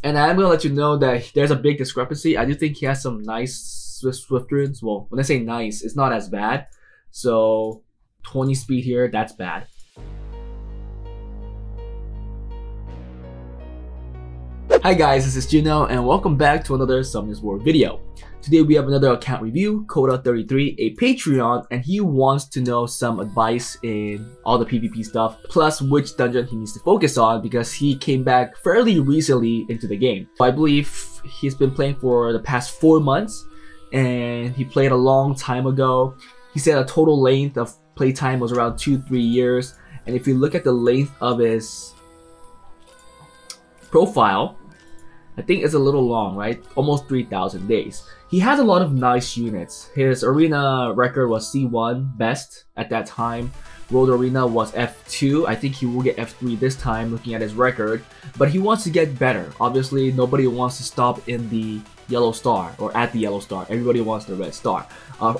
And I'm gonna let you know that there's a big discrepancy. I do think he has some nice Swift runes. Well, when I say nice, it's not as bad. So 20 speed here, that's bad. Hi guys, this is Juno and welcome back to another Summoners War video. Today we have another account review, Coda33, a Patreon, and he wants to know some advice in all the PvP stuff, plus which dungeon he needs to focus on because he came back fairly recently into the game. I believe he's been playing for the past 4 months and he played a long time ago. He said a total length of playtime was around 2-3 years, and if you look at the length of his profile, I think it's a little long, right? Almost 3,000 days. He has a lot of nice units. His arena record was C1 best at that time. World Arena was F2. I think he will get F3 this time looking at his record. But he wants to get better. Obviously, nobody wants to stop in the yellow star or at the yellow star. Everybody wants the red star.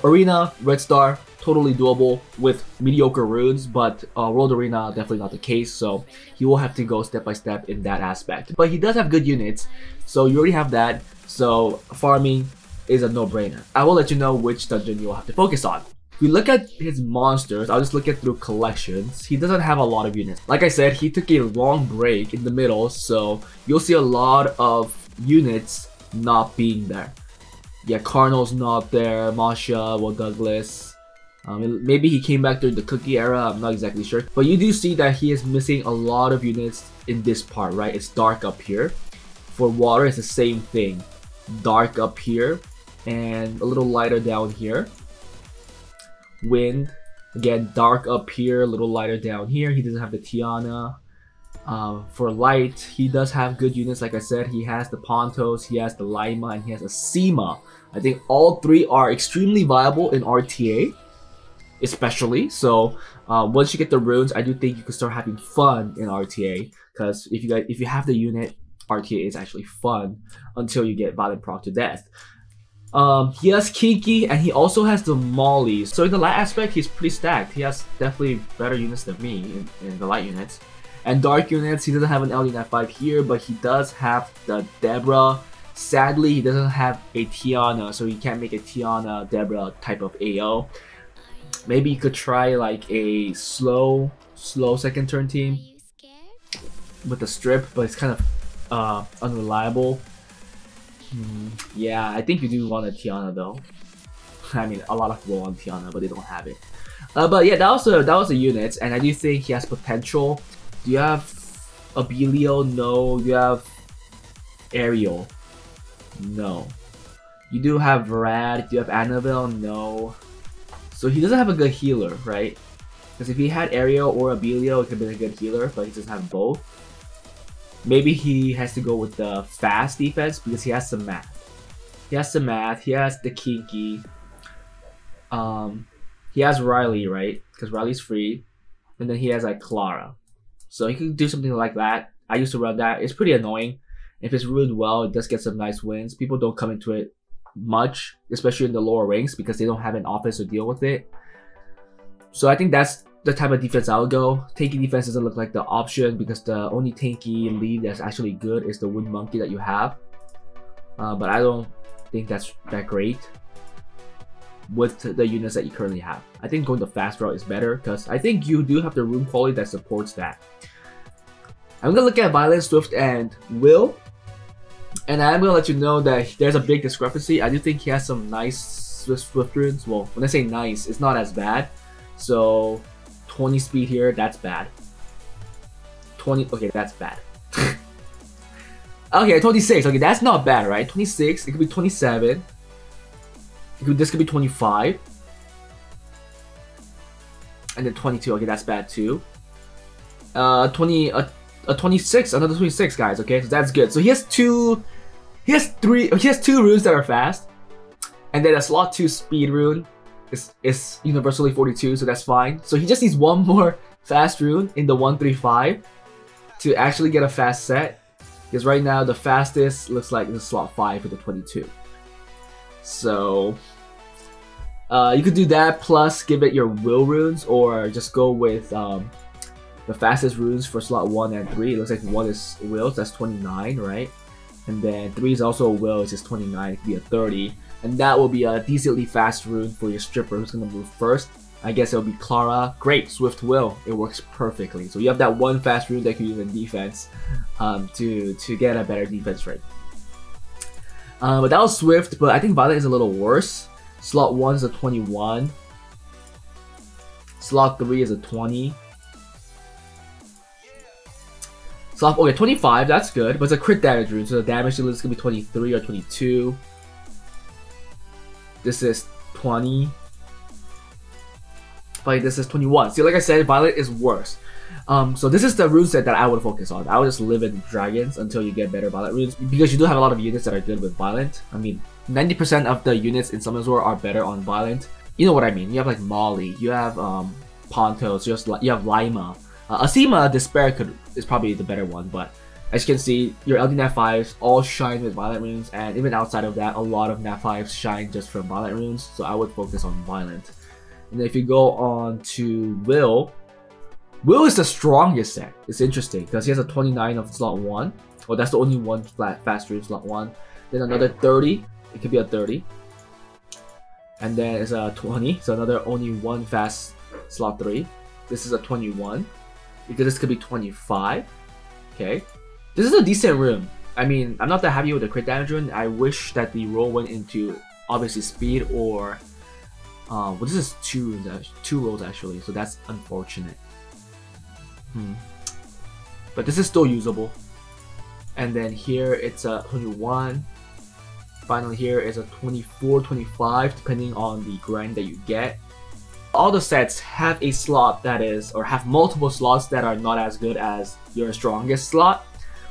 Arena, red star, totally doable with mediocre runes, but World Arena definitely not the case, so he will have to go step by step in that aspect. But he does have good units, so you already have that, so farming is a no-brainer. I will let you know which dungeon you will have to focus on. If we look at his monsters, I'll just look at through collections. He doesn't have a lot of units. Like I said, he took a long break in the middle, so you'll see a lot of units not being there. Yeah, Carnal's not there, Masha, Will Douglas. Maybe he came back during the cookie era, I'm not exactly sure. But you do see that he is missing a lot of units in this part, right? It's dark up here. For water, it's the same thing. Dark up here, and a little lighter down here. Wind, again, dark up here, a little lighter down here. He doesn't have the Tiana. For light, he does have good units. Like I said, he has the Pontos, he has the Lima, and he has a Sema. I think all three are extremely viable in RTA, especially. So once you get the runes, I do think you can start having fun in RTA. Because if you have the unit, RTA is actually fun until you get Violent Proc to death. He has Kinky and he also has the Mollies. So in the light aspect, he's pretty stacked. He has definitely better units than me in the light units. And dark units, he doesn't have an LD 5 here, but he does have the Debra. Sadly, he doesn't have a Tiana, so he can't make a Tiana Debra type of AO. Maybe you could try like a slow second turn team with the strip, but it's kind of unreliable. Yeah, I think you do want a Tiana though. I mean, a lot of people want Tiana, but they don't have it. But yeah, that was the units, and I do think he has potential. Do you have Abilio? No. You have Ariel? No. You do have Rad. Do you have Annabelle? No. So he doesn't have a good healer, right? Because if he had Ariel or Abilio, it could have been a good healer, but he doesn't have both. Maybe he has to go with the fast defense because he has some math. He has some math. He has the Kinky. He has Riley, right? Because Riley's free. And then he has like Clara. So he could do something like that. I used to run that. It's pretty annoying. If it's ruled well, it does get some nice wins. People don't come into it much, especially in the lower ranks, because they don't have an offense to deal with it. So I think that's the type of defense I would go. Tanky defense doesn't look like the option because the only tanky lead that's actually good is the Wood Monkey that you have. But I don't think that's that great with the units that you currently have. I think going the fast route is better because I think you do have the rune quality that supports that. I'm gonna look at Violent, Swift, and Will, and I'm gonna let you know that there's a big discrepancy. I do think he has some nice Swift runes. Well, when I say nice, it's not as bad. So 20 speed here, that's bad. 20, okay, that's bad. Okay, 26, okay, that's not bad, right? 26, it could be 27. This could be 25. And then 22, okay, that's bad too. 26, another 26, guys, okay, so that's good. So he has two runes that are fast. And then a slot 2 speed rune is universally 42, so that's fine. So he just needs one more fast rune in the 135 to actually get a fast set. Because right now the fastest looks like the slot 5 for the 22. So you could do that plus give it your will runes, or just go with the fastest runes for slot 1 and 3. It looks like 1 is wills, that's 29, right? And then 3 is also a will, it's just 29, it could be a 30. And that will be a decently fast rune for your stripper who's gonna move first. I guess it'll be Clara. Great, Swift Will. It works perfectly. So you have that one fast rune that you use in defense to get a better defense rate. But that was Swift, but I think Violet is a little worse. Slot 1 is a 21. Slot 3 is a 20. Slot, okay, 25, that's good, but it's a crit damage rune, so the damage dealer is going to be 23 or 22. This is 20. But this is 21. See, like I said, Violet is worse. So this is the rune set that I would focus on. I would just live in dragons until you get better Violet runes, because you do have a lot of units that are good with Violent. I mean, 90% of the units in Summoners War are better on Violent. You know what I mean? You have like Molly, you have Pontos, you have Lima. Asima Despair is probably the better one, but as you can see, your LD Nat 5s all shine with Violent runes, and even outside of that, a lot of Nat 5s shine just from Violent runes, so I would focus on Violent. And if you go on to Will is the strongest set. It's interesting because he has a 29 of slot 1. Oh, that's the only one fast rune slot 1. Then another 30. It could be a 30. And then it's a 20. So another only one fast slot 3. This is a 21. Because this could be 25. Okay. This is a decent rune. I mean, I'm not that happy with the crit damage rune. I wish that the roll went into obviously speed or well, this is two rolls actually, so that's unfortunate. But this is still usable. And then here it's a 21. Finally here is a 24, 25, depending on the grind that you get. All the sets have a slot that is, or have multiple slots that are not as good as your strongest slot.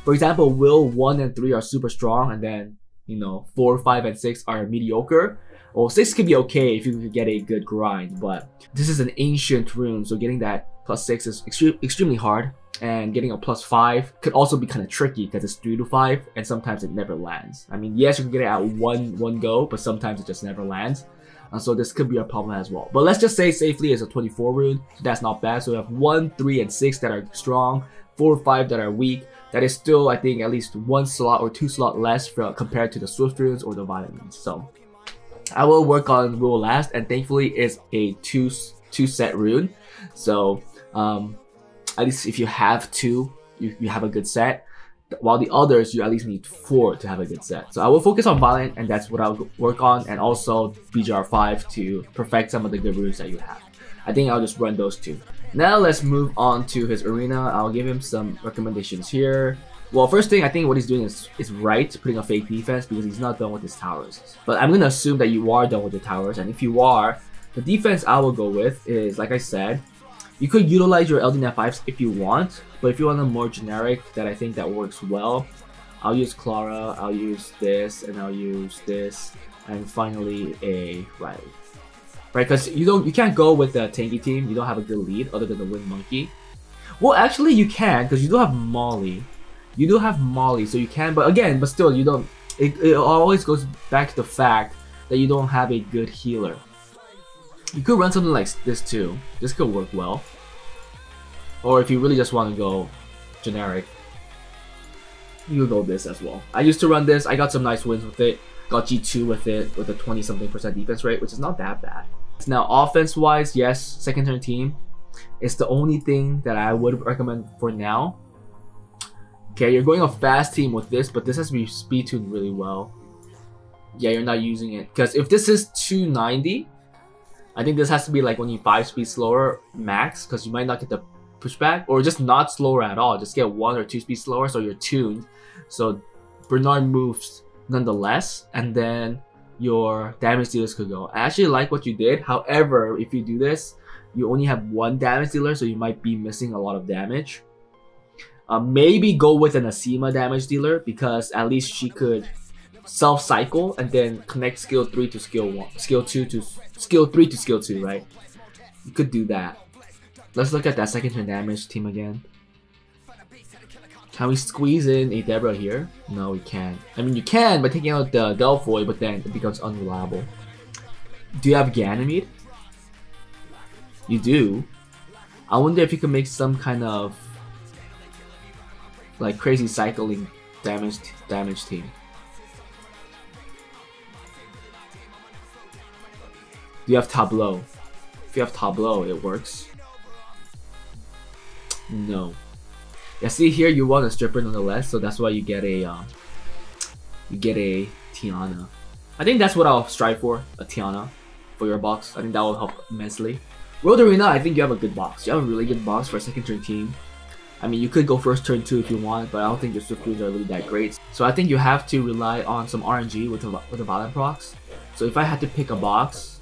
For example, Will 1 and 3 are super strong, and then, you know, 4, 5, and 6 are mediocre. Well, 6 could be okay if you could get a good grind, but this is an ancient rune, so getting that +6 is extremely hard, and getting a +5 could also be kind of tricky because it's 3 to 5, and sometimes it never lands. I mean, yes, you can get it at one go, but sometimes it just never lands. So this could be a problem as well. But let's just say safely it's a 24 rune, so that's not bad. So we have 1, 3, and 6 that are strong, 4, 5 that are weak. That is still, I think, at least 1 slot or 2 slot less compared to the Swift runes or the Violent runes. So I will work on Will last, and thankfully it's a two set rune. So at least if you have 2, you have a good set. While the others, you at least need 4 to have a good set. So I will focus on Violent, and that's what I'll work on, and also BGR5 to perfect some of the good runes that you have. I think I'll just run those 2. Now let's move on to his arena. I'll give him some recommendations here. Well, first thing, I think what he's doing is right, putting a fake defense because he's not done with his towers. But I'm going to assume that you are done with the towers, and if you are, the defense I will go with is, like I said, you could utilize your LD Nat 5s if you want, but if you want a more generic that I think that works well, I'll use Clara, I'll use this, and I'll use this, and finally a Riley. Right, because you can't go with the tanky team, you don't have a good lead other than the Wind Monkey. Well, actually you can, because you do have Molly. You do have Molly, so you can, but still, you don't. It always goes back to the fact that you don't have a good healer. You could run something like this too. This could work well. Or if you really just want to go generic, you could go this as well. I used to run this. I got some nice wins with it. Got G2 with it with a 20-something% defense rate, which is not that bad. Now, offense-wise, yes, second turn team. It's the only thing that I would recommend for now. Okay, you're going a fast team with this, but this has to be speed tuned really well. Yeah, you're not using it. Because if this is 290, I think this has to be like only 5 speed slower max, because you might not get the pushback, or just not slower at all. Just get 1 or 2 speed slower, so you're tuned. So Bernard moves nonetheless, and then your damage dealers could go. I actually like what you did. However, if you do this, you only have 1 damage dealer, so you might be missing a lot of damage. Maybe go with an Asima damage dealer, because at least she could self-cycle and then connect skill 3 to skill 1, skill 2 to skill 3 to skill 2, right? You could do that. Let's look at that second turn damage team again. Can we squeeze in a Deborah here? No, we can't. I mean, you can by taking out the Delphoid, but then it becomes unreliable. Do you have Ganymede? You do. I wonder if you can make some kind of like crazy cycling Damage team. Do you have Tableau? If you have Tableau, it works. No. Yeah, see here you want a stripper nonetheless, so that's why you get a Tiana. I think that's what I'll strive for, a Tiana for your box. I think that will help immensely. Road Arena, I think you have a good box. You have a really good box for a second turn team. I mean, you could go first turn 2 if you want, but I don't think your Swift Runes are really that great. So I think you have to rely on some RNG with the Violent procs. So if I had to pick a box,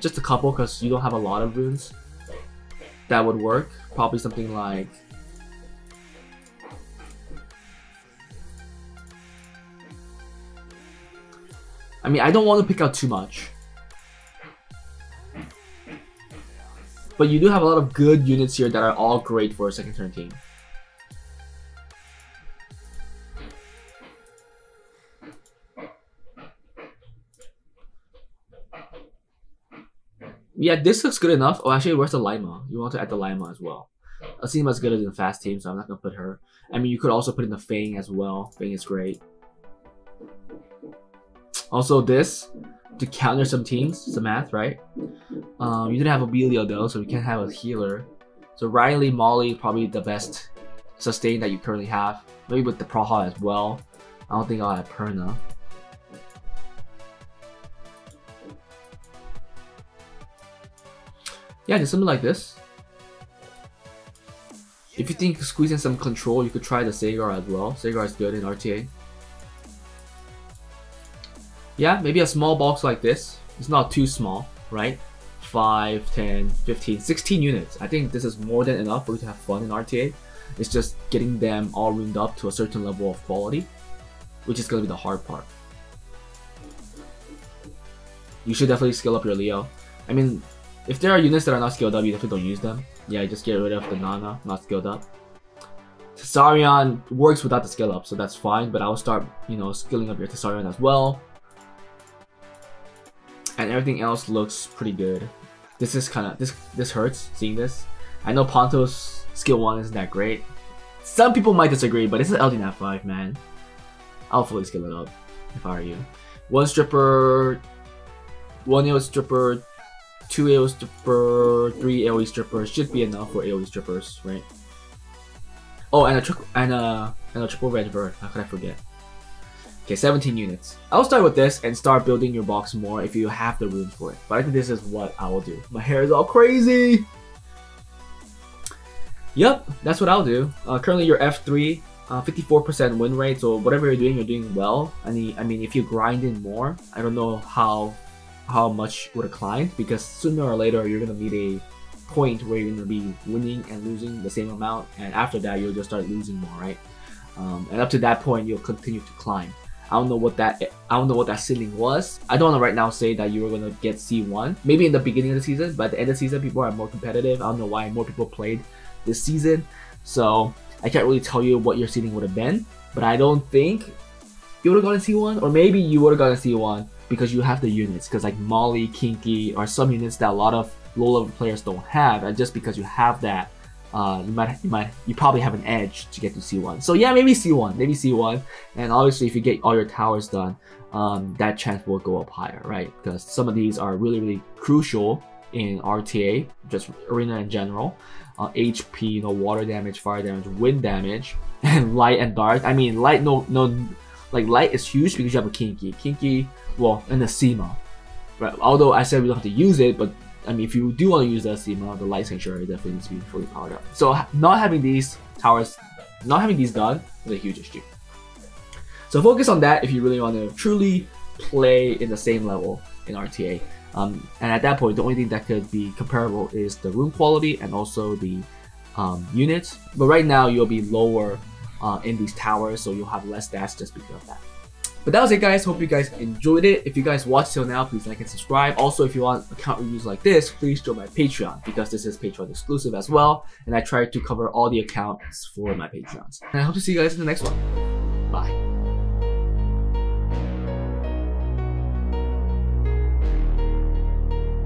just a couple because you don't have a lot of runes, that would work. Probably something like... I mean, I don't want to pick out too much. But you do have a lot of good units here that are all great for a second turn team. Yeah, this looks good enough. Oh, actually, where's the Lima? You want to add the Lima as well. Asima's good as a fast team, so I'm not going to put her. I mean, you could also put in the Fang as well. Fang is great. Also, this to counter some teams, some math, right? You didn't have Abelia though, so we can't have a healer. So Riley, Molly, probably the best sustain that you currently have. Maybe with the Praha as well. I don't think I'll have Perna. Yeah, just something like this. If you think squeeze in some control, you could try the Sagar as well. Sagar is good in RTA. Yeah, maybe a small box like this. It's not too small, right? 5, 10, 15, 16 units. I think this is more than enough for you to have fun in RTA. It's just getting them all runed up to a certain level of quality, which is going to be the hard part. You should definitely skill up your Leo. I mean, if there are units that are not skilled up, you definitely don't use them. Yeah, just get rid of the Nana, not skilled up. Tessarion works without the skill up, so that's fine, but I will start, you know, skilling up your Tessarion as well. And everything else looks pretty good. This is kind of, this hurts, seeing this. I know Ponto's skill 1 isn't that great. Some people might disagree, but it's an LD 5, man. I'll fully skill it up, if I were you. 1 stripper, 1 AoE stripper, 2 AoE stripper, 3 AoE strippers should be enough for AoE strippers, right? Oh, and a triple red bird. How could I forget? Okay, 17 units. I'll start with this and start building your box more if you have the room for it. But I think this is what I will do. My hair is all crazy! Yep, that's what I'll do. Currently you're F3, 54% win rate, so whatever you're doing well. I mean, if you grind in more, I don't know how much would have climbed, because sooner or later you're gonna meet a point where you're gonna be winning and losing the same amount, and after that you'll just start losing more, right? And up to that point you'll continue to climb. I don't know what that ceiling was. I don't want to right now say that you were gonna get C1. Maybe in the beginning of the season, but at the end of the season people are more competitive. I don't know why more people played this season, so I can't really tell you what your ceiling would have been. But I don't think you would have gotten C1, or maybe you would have gotten C1 because you have the units. Because like Molly, Kinky, are some units that a lot of low-level players don't have, and just because you have that, you probably have an edge to get to C1. So yeah, maybe C1, and obviously if you get all your towers done, that chance will go up higher, right? Because some of these are really crucial in RTA, just arena in general. HP, you know, water damage, fire damage, wind damage, and light and dark. I mean, light like light is huge because you have a Kinky, well, and a Sema, right? Although I said we don't have to use it, but I mean, if you do want to use the Sema, the light sanctuary definitely needs to be fully powered up. So not having these towers, not having these done is a huge issue. So focus on that if you really want to truly play in the same level in RTA. And at that point, the only thing that could be comparable is the room quality and also the units. But right now, you'll be lower in these towers, so you'll have less stats just because of that. But that was it, guys. Hope you guys enjoyed it. If you guys watched till now, please like and subscribe. Also, if you want account reviews like this, please join my Patreon, because this is Patreon exclusive as well, and I try to cover all the accounts for my Patreons. And I hope to see you guys in the next one. Bye.